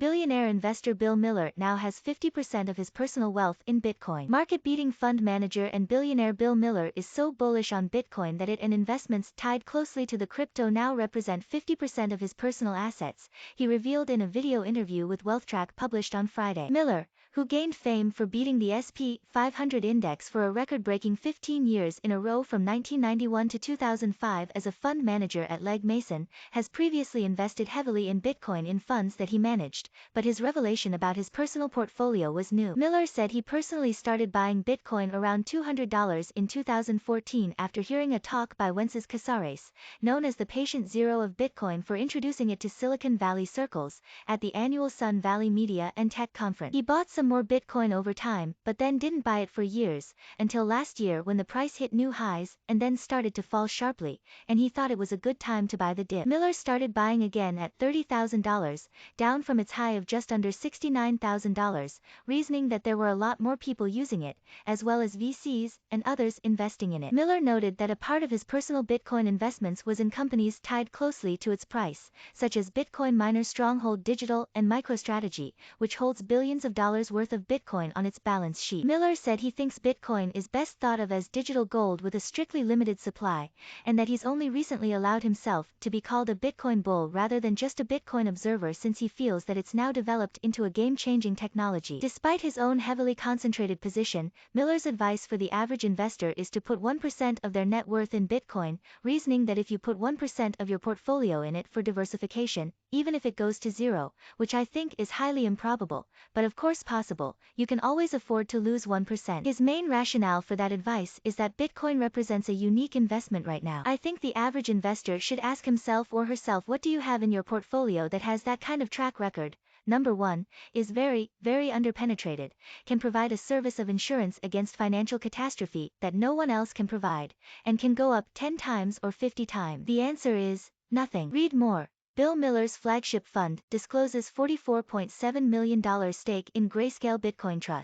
Billionaire investor Bill Miller now has 50% of his personal wealth in Bitcoin. Market-beating fund manager and billionaire Bill Miller is so bullish on Bitcoin that it and investments tied closely to the crypto now represent 50% of his personal assets, he revealed in a video interview with WealthTrack published on Friday. Miller, who gained fame for beating the S&P 500 index for a record-breaking 15 years in a row from 1991 to 2005 as a fund manager at Legg Mason, has previously invested heavily in Bitcoin in funds that he managed, but his revelation about his personal portfolio was new. Miller said he personally started buying Bitcoin around $200 in 2014 after hearing a talk by Wences Casares, known as the patient zero of Bitcoin, for introducing it to Silicon Valley circles, at the annual Sun Valley Media and Tech Conference. He bought some more Bitcoin over time, but then didn't buy it for years, until last year when the price hit new highs, and then started to fall sharply, and he thought it was a good time to buy the dip. Miller started buying again at $30,000, down from its high of just under $69,000, reasoning that there were a lot more people using it, as well as VCs and others investing in it. Miller noted that a part of his personal Bitcoin investments was in companies tied closely to its price, such as Bitcoin miner Stronghold Digital and MicroStrategy, which holds billions of dollars worth of Bitcoin on its balance sheet. Miller said he thinks Bitcoin is best thought of as digital gold with a strictly limited supply, and that he's only recently allowed himself to be called a Bitcoin bull rather than just a Bitcoin observer, since he feels that it's now developed into a game-changing technology. Despite his own heavily concentrated position, Miller's advice for the average investor is to put 1% of their net worth in Bitcoin, reasoning that if you put 1% of your portfolio in it for diversification, even if it goes to zero, which I think is highly improbable, but of course possible, you can always afford to lose 1%. His main rationale for that advice is that Bitcoin represents a unique investment right now. I think the average investor should ask himself or herself, what do you have in your portfolio that has that kind of track record? Number 1, is very, very underpenetrated, can provide a service of insurance against financial catastrophe that no one else can provide, and can go up 10 times or 50 times. The answer is nothing. Read more. Bill Miller's flagship fund discloses $44.7 million stake in Grayscale Bitcoin Trust.